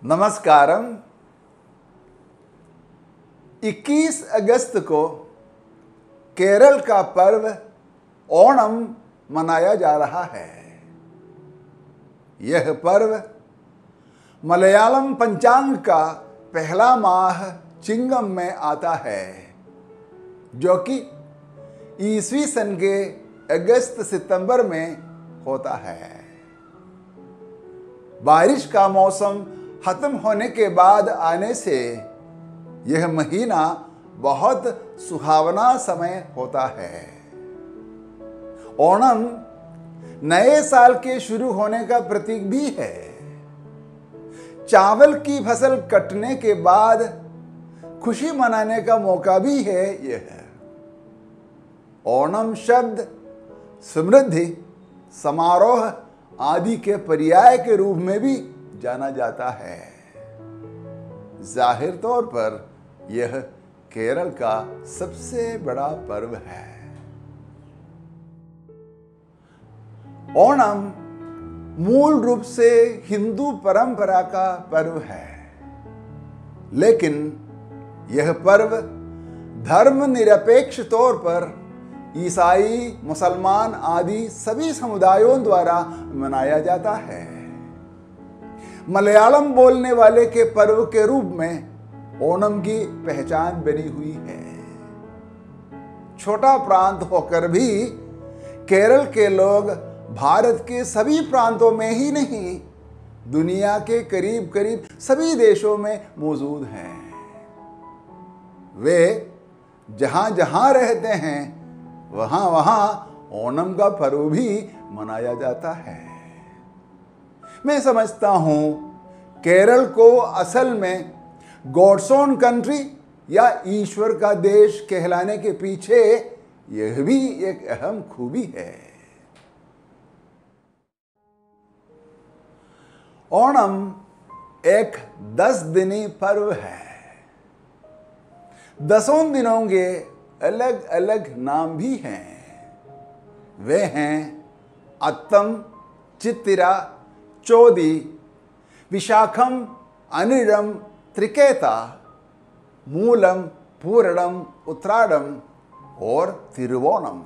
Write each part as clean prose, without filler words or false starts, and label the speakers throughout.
Speaker 1: नमस्कारम। 21 अगस्त को केरल का पर्व ओणम मनाया जा रहा है। यह पर्व मलयालम पंचांग का पहला माह चिंगम में आता है, जो कि ईस्वी सन के अगस्त सितंबर में होता है। बारिश का मौसम खत्म होने के बाद आने से यह महीना बहुत सुहावना समय होता है। ओणम नए साल के शुरू होने का प्रतीक भी है। चावल की फसल कटने के बाद खुशी मनाने का मौका भी है यह। ओणम शब्द समृद्धि, समारोह आदि के पर्याय के रूप में भी जाना जाता है। जाहिर तौर पर यह केरल का सबसे बड़ा पर्व है। ओणम मूल रूप से हिंदू परंपरा का पर्व है, लेकिन यह पर्व धर्मनिरपेक्ष तौर पर ईसाई, मुसलमान आदि सभी समुदायों द्वारा मनाया जाता है। मलयालम बोलने वाले के पर्व के रूप में ओणम की पहचान बनी हुई है। छोटा प्रांत होकर भी केरल के लोग भारत के सभी प्रांतों में ही नहीं, दुनिया के करीब करीब सभी देशों में मौजूद हैं। वे जहां जहां रहते हैं वहां वहां ओणम का पर्व भी मनाया जाता है। मैं समझता हूं केरल को असल में गॉड्स ओन कंट्री या ईश्वर का देश कहलाने के पीछे यह भी एक अहम खूबी है। ओणम एक 10 दिनी पर्व है। 10 दिनों के अलग अलग नाम भी हैं। वे हैं अत्तम, चित्तिरा, चोदी, विशाखम, अनिरम, त्रिकेता, मूलम, पूरणम, उत्तरायणम और तिरुवोणम।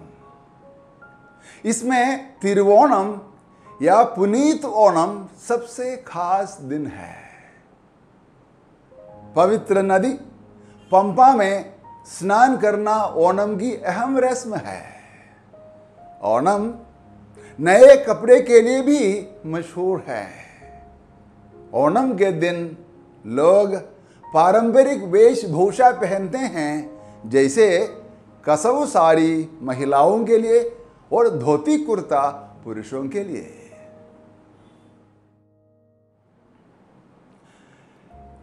Speaker 1: इसमें तिरुवोणम या पुनीत ओणम सबसे खास दिन है। पवित्र नदी पंपा में स्नान करना ओणम की अहम रस्म है। ओणम नए कपड़े के लिए भी मशहूर है। ओणम के दिन लोग पारंपरिक वेशभूषा पहनते हैं, जैसे कसऊ साड़ी महिलाओं के लिए और धोती कुर्ता पुरुषों के लिए।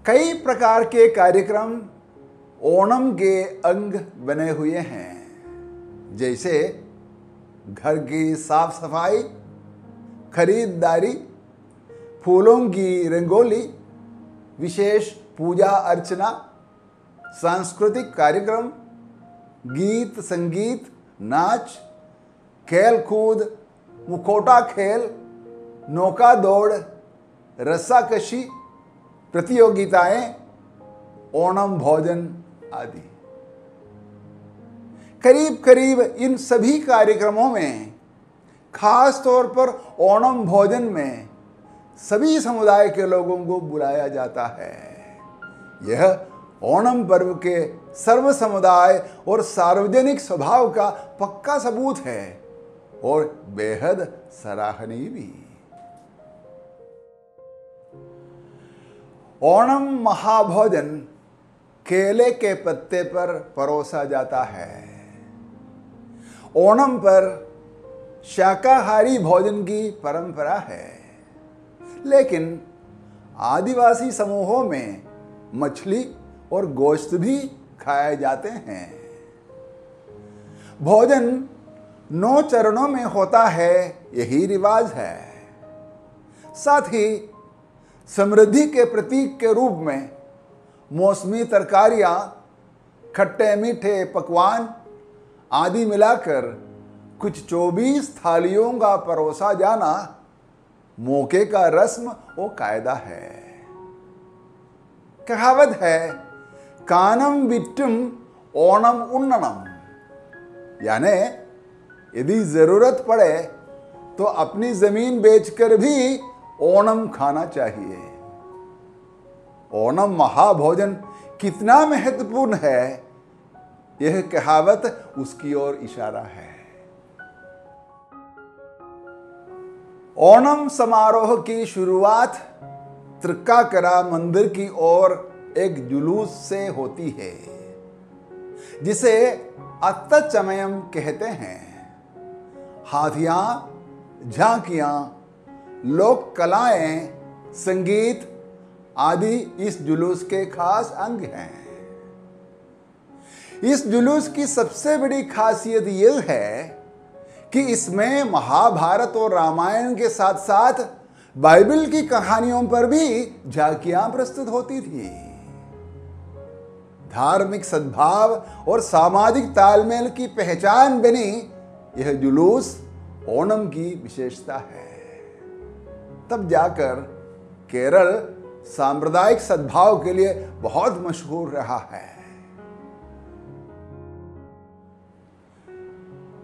Speaker 1: कई प्रकार के कार्यक्रम ओणम के अंग बने हुए हैं, जैसे घर की साफ सफाई, खरीदारी, फूलों की रंगोली, विशेष पूजा अर्चना, सांस्कृतिक कार्यक्रम, गीत संगीत, नाच, खेल कूद, मुखौटा खेल, नौका दौड़, रस्साकशी प्रतियोगिताएं, ओणम भोजन आदि। करीब करीब इन सभी कार्यक्रमों में, खास तौर पर ओणम भोजन में, सभी समुदाय के लोगों को बुलाया जाता है। यह ओणम पर्व के सर्व समुदाय और सार्वजनिक स्वभाव का पक्का सबूत है और बेहद सराहनीय भी। ओणम महाभोजन केले के पत्ते पर परोसा जाता है। ओणम पर शाकाहारी भोजन की परंपरा है, लेकिन आदिवासी समूहों में मछली और गोश्त भी खाए जाते हैं। भोजन 9 चरणों में होता है, यही रिवाज है। साथ ही समृद्धि के प्रतीक के रूप में मौसमी तरकारियां, खट्टे मीठे पकवान आदि मिलाकर कुछ 24 थालियों का परोसा जाना मौके का रस्म और कायदा है। कहावत है, कानम बिट्टुम ओणम उन्ननम, यानी यदि जरूरत पड़े तो अपनी जमीन बेचकर भी ओणम खाना चाहिए। ओणम महाभोजन कितना महत्वपूर्ण है, यह कहावत उसकी ओर इशारा है। ओणम समारोह की शुरुआत त्रिक्काकरा मंदिर की ओर एक जुलूस से होती है, जिसे अत्तचमयम कहते हैं। हाथियां, झांकियां, लोक कलाएं, संगीत आदि इस जुलूस के खास अंग हैं। इस जुलूस की सबसे बड़ी खासियत यह है कि इसमें महाभारत और रामायण के साथ साथ बाइबल की कहानियों पर भी झांकियां प्रस्तुत होती थी। धार्मिक सद्भाव और सामाजिक तालमेल की पहचान बनी यह जुलूस ओणम की विशेषता है। तब जाकर केरल सांप्रदायिक सद्भाव के लिए बहुत मशहूर रहा है।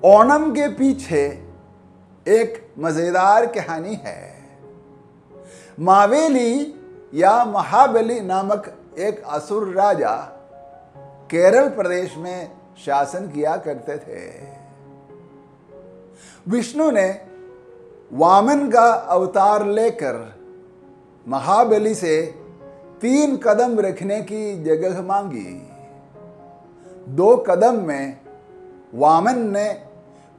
Speaker 1: ओणम के पीछे एक मजेदार कहानी है। मावेली या महाबली नामक एक असुर राजा केरल प्रदेश में शासन किया करते थे। विष्णु ने वामन का अवतार लेकर महाबली से 3 कदम रखने की जगह मांगी। 2 कदम में वामन ने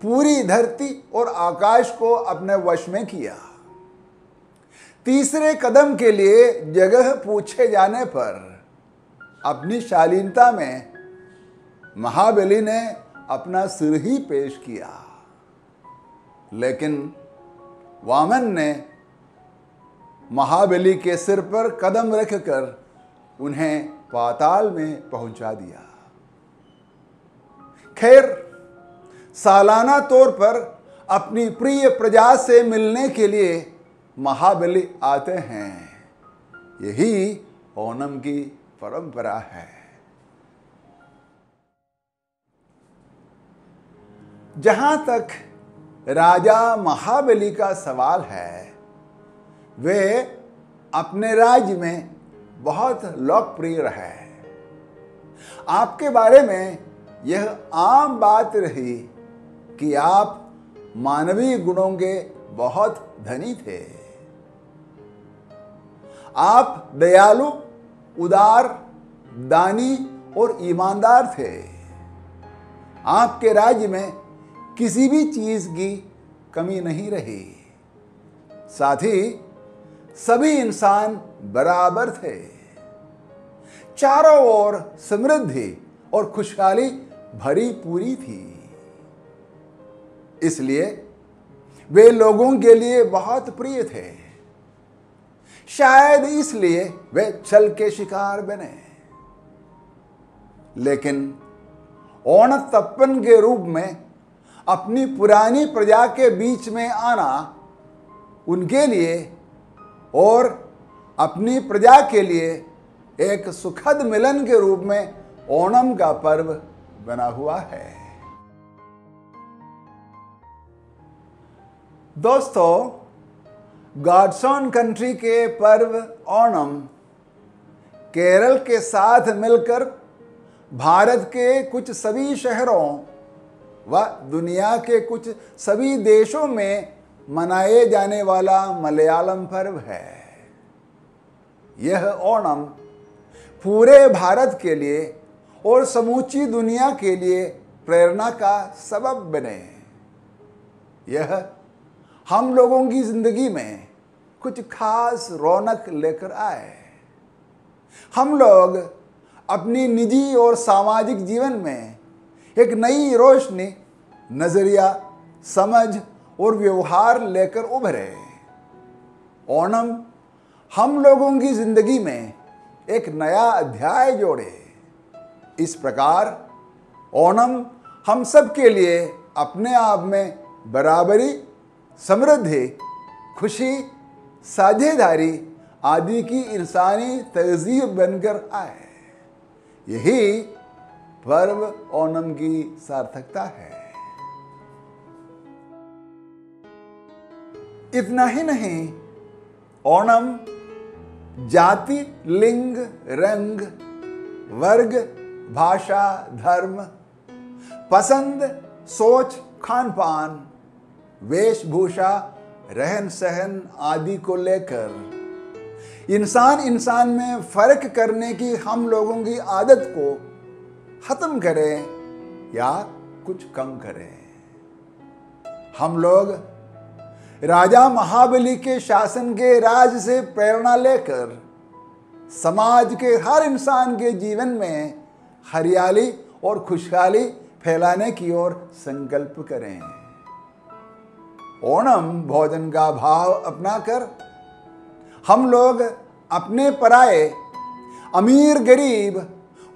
Speaker 1: पूरी धरती और आकाश को अपने वश में किया। तीसरे कदम के लिए जगह पूछे जाने पर अपनी शालीनता में महाबली ने अपना सिर ही पेश किया, लेकिन वामन ने महाबली के सिर पर कदम रखकर उन्हें पाताल में पहुंचा दिया। खैर, सालाना तौर पर अपनी प्रिय प्रजा से मिलने के लिए महाबली आते हैं। यही ओणम की परंपरा है। जहां तक राजा महाबली का सवाल है, वे अपने राज्य में बहुत लोकप्रिय रहे। आपके बारे में यह आम बात रही कि आप मानवीय गुणों के बहुत धनी थे। आप दयालु, उदार, दानी और ईमानदार थे। आपके राज्य में किसी भी चीज की कमी नहीं रही। साथ ही सभी इंसान बराबर थे। चारों ओर समृद्धि और खुशहाली भरी पूरी थी। इसलिए वे लोगों के लिए बहुत प्रिय थे। शायद इसलिए वे छल के शिकार बने। लेकिन ओणतप्पन के रूप में अपनी पुरानी प्रजा के बीच में आना उनके लिए और अपनी प्रजा के लिए एक सुखद मिलन के रूप में ओणम का पर्व बना हुआ है। दोस्तों, गॉड्स ओन कंट्री के पर्व ओणम केरल के साथ मिलकर भारत के कुछ सभी शहरों व दुनिया के कुछ सभी देशों में मनाए जाने वाला मलयालम पर्व है। यह ओणम पूरे भारत के लिए और समूची दुनिया के लिए प्रेरणा का सबब बने। यह हम लोगों की जिंदगी में कुछ खास रौनक लेकर आए। हम लोग अपनी निजी और सामाजिक जीवन में एक नई रोशनी, नजरिया, समझ और व्यवहार लेकर उभरे। ओणम हम लोगों की जिंदगी में एक नया अध्याय जोड़े। इस प्रकार ओणम हम सब के लिए अपने आप में बराबरी, समृद्धि, खुशी, साझेदारी, आदि की इंसानी तहजीब बनकर आए। यही पर्व ओणम की सार्थकता है। इतना ही नहीं, ओणम जाति, लिंग, रंग, वर्ग, भाषा, धर्म, पसंद, सोच, खान पान, वेशभूषा, रहन सहन आदि को लेकर इंसान में फर्क करने की हम लोगों की आदत को खत्म करें या कुछ कम करें। हम लोग राजा महाबली के शासन के राज से प्रेरणा लेकर समाज के हर इंसान के जीवन में हरियाली और खुशहाली फैलाने की ओर संकल्प करें। ओणम भोजन का भाव अपनाकर हम लोग अपने पराये, अमीर गरीब,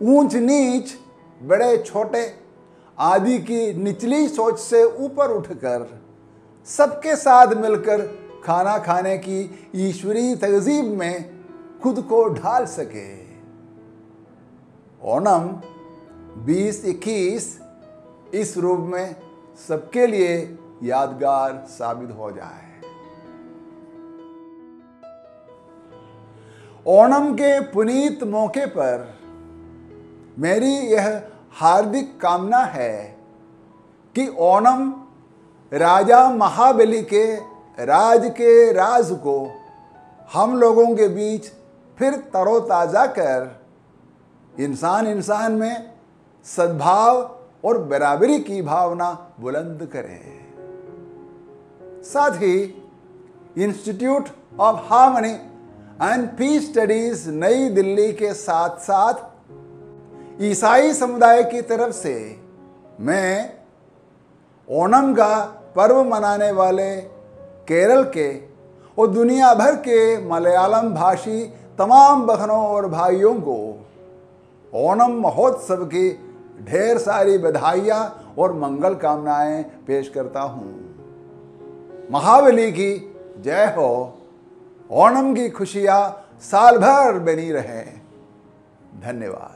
Speaker 1: ऊंच नीच, बड़े छोटे आदि की निचली सोच से ऊपर उठकर सबके साथ मिलकर खाना खाने की ईश्वरीय तहजीब में खुद को ढाल सके। ओणम 2021 इस रूप में सबके लिए यादगार साबित हो जाए। ओणम के पुनीत मौके पर मेरी यह हार्दिक कामना है कि ओणम राजा महाबली के राज को हम लोगों के बीच फिर तरोताज़ा कर इंसान में सद्भाव और बराबरी की भावना बुलंद करे। साथ ही institute of harmony and peace studies New Delhi के साथ साथ ईसाई समुदाय की तरफ से मैं ओणम का पर्व मनाने वाले केरल के और दुनिया भर के मलयालम भाषी तमाम बहनों और भाइयों को ओणम महोत्सव की ढेर सारी बधाइयाँ और मंगल कामनाएं पेश करता हूँ। महाबली की जय हो। ओणम की खुशियाँ साल भर बनी रहे। धन्यवाद।